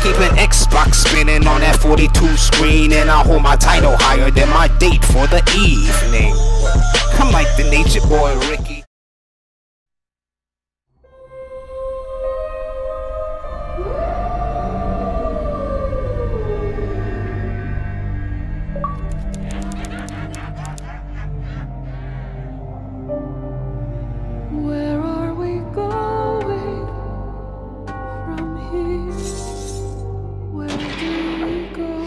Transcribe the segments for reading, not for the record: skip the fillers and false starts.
keep an Xbox spinning on that 42 screen, and I hold my title higher than my date for the evening. I'm like the nature boy Ricky. Where are we going from here? Where do we go?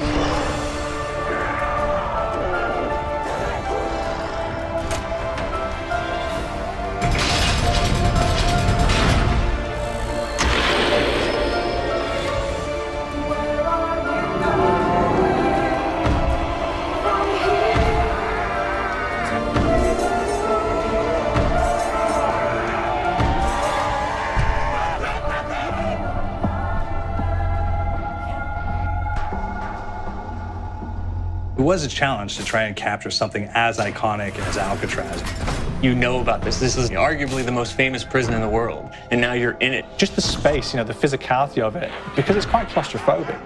It was a challenge to try and capture something as iconic as Alcatraz. You know about this. This is arguably the most famous prison in the world, and now you're in it. Just the space, the physicality of it, because it's quite claustrophobic.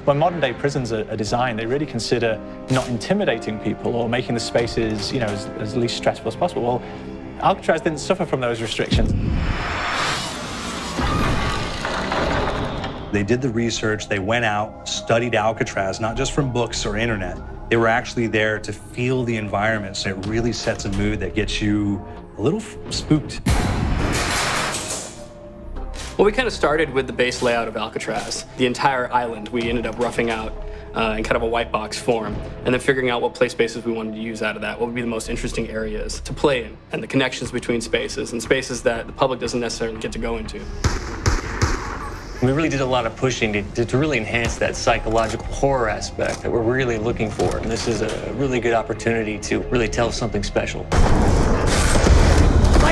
When modern day prisons are designed, they really consider not intimidating people or making the spaces, as least stressful as possible. Well, Alcatraz didn't suffer from those restrictions. They did the research, they went out, studied Alcatraz, not just from books or internet. They were actually there to feel the environment, so it really sets a mood that gets you a little spooked. Well, we kind of started with the base layout of Alcatraz. The entire island we ended up roughing out in kind of a white box form, and then figuring out what play spaces we wanted to use out of that, what would be the most interesting areas to play in, and the connections between spaces, and spaces that the public doesn't necessarily get to go into. We really did a lot of pushing to really enhance that psychological horror aspect that we're really looking for. And this is a really good opportunity to really tell something special. Like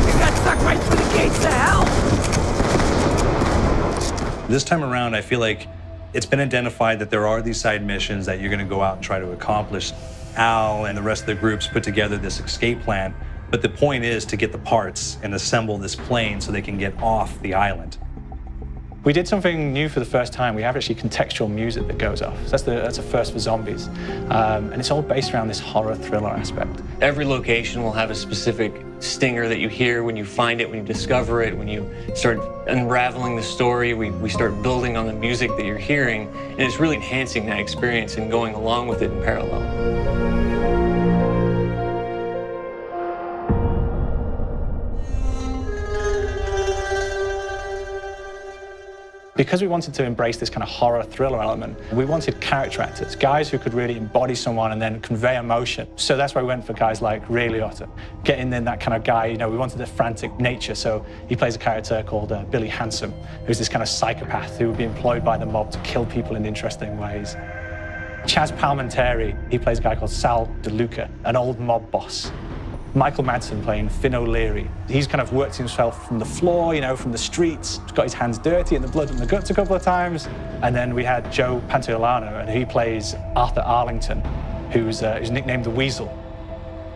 I got stuck right through the gates to hell! This time around, I feel like it's been identified that there are these side missions that you're going to go out and try to accomplish. Al and the rest of the groups put together this escape plan, but the point is to get the parts and assemble this plane so they can get off the island. We did something new for the first time. We have actually contextual music that goes off. So that's a first for zombies. And it's all based around this horror thriller aspect. Every location will have a specific stinger that you hear when you find it, when you discover it, when you start unraveling the story. We start building on the music that you're hearing, and it's really enhancing that experience and going along with it in parallel. Because we wanted to embrace this kind of horror thriller element, we wanted character actors, guys who could really embody someone and then convey emotion. So that's why we went for guys like Ray Liotta, getting in that kind of guy, we wanted a frantic nature. So he plays a character called Billy Handsome, who's this kind of psychopath who would be employed by the mob to kill people in interesting ways. Chaz Palminteri, he plays a guy called Sal DeLuca, an old mob boss. Michael Madsen playing Finn O'Leary. He's kind of worked himself from the floor, from the streets. He's got his hands dirty and the blood and the guts a couple of times. And then we had Joe Pantoliano, and he plays Arthur Arlington, who's nicknamed the Weasel.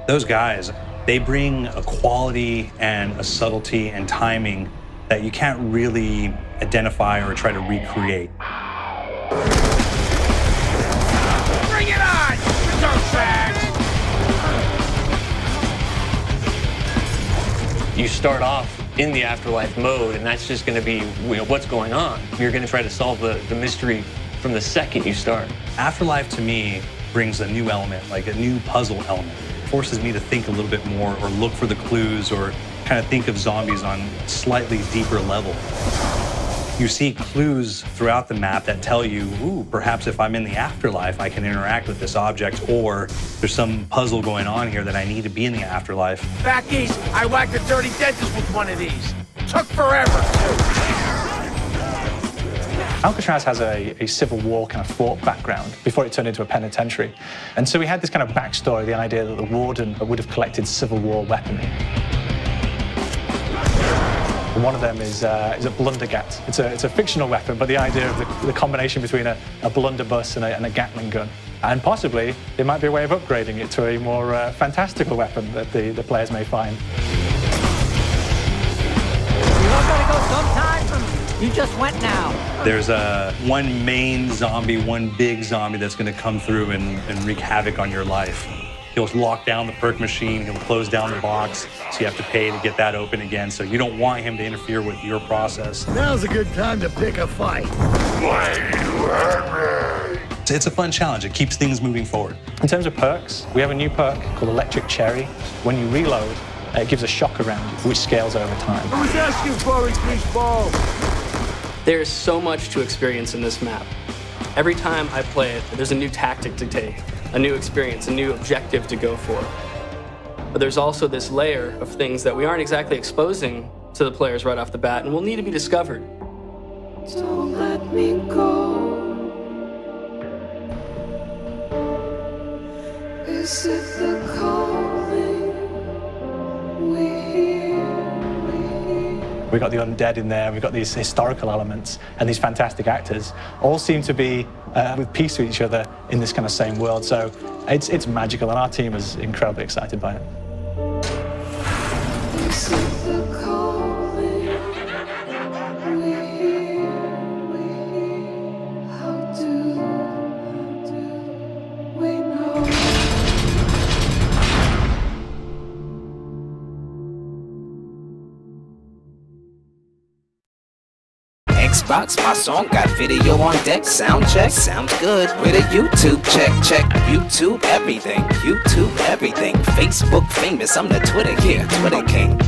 Those guys, they bring a quality and a subtlety and timing that you can't really identify or try to recreate. Bring it on, dirtbags! You start off in the afterlife mode, and that's just going to be what's going on. You're going to try to solve the mystery from the second you start. Afterlife, to me, brings a new element, like a new puzzle element. It forces me to think a little bit more or look for the clues or kind of think of zombies on a slightly deeper level. You see clues throughout the map that tell you, ooh, perhaps if I'm in the afterlife, I can interact with this object, or there's some puzzle going on here that I need to be in the afterlife. Back east, I whacked a dirty dentist with one of these. Took forever, too. Alcatraz has a Civil War kind of fort background before it turned into a penitentiary. And so we had this kind of backstory, the idea that the warden would have collected Civil War weaponry. One of them is a blundergat. It's a fictional weapon, but the idea of the combination between a blunderbuss and a Gatling gun. And possibly, there might be a way of upgrading it to a more fantastical weapon that the players may find. You all gotta go sometime. You just went now. There's one main zombie, one big zombie that's going to come through and wreak havoc on your life. He'll lock down the perk machine, he'll close down the box, so you have to pay to get that open again. So you don't want him to interfere with your process. Now's a good time to pick a fight. It's a fun challenge. It keeps things moving forward. In terms of perks, we have a new perk called Electric Cherry. When you reload, it gives a shock around you, which scales over time. I was asking for it, ball. There is so much to experience in this map. Every time I play it, there's a new tactic to take, a new experience, a new objective to go for. But there's also this layer of things that we aren't exactly exposing to the players right off the bat and will need to be discovered. Don't let me go. Is it the calling we hear? We've got the undead in there, we've got these historical elements, and these fantastic actors all seem to be with peace with each other in this kind of same world. So it's magical, and our team is incredibly excited by it. Is it the calling we hear? How do we know? Xbox, my song got video on deck. Sound check, sounds good. With a YouTube check. YouTube everything. Facebook famous, I'm the Twitter king.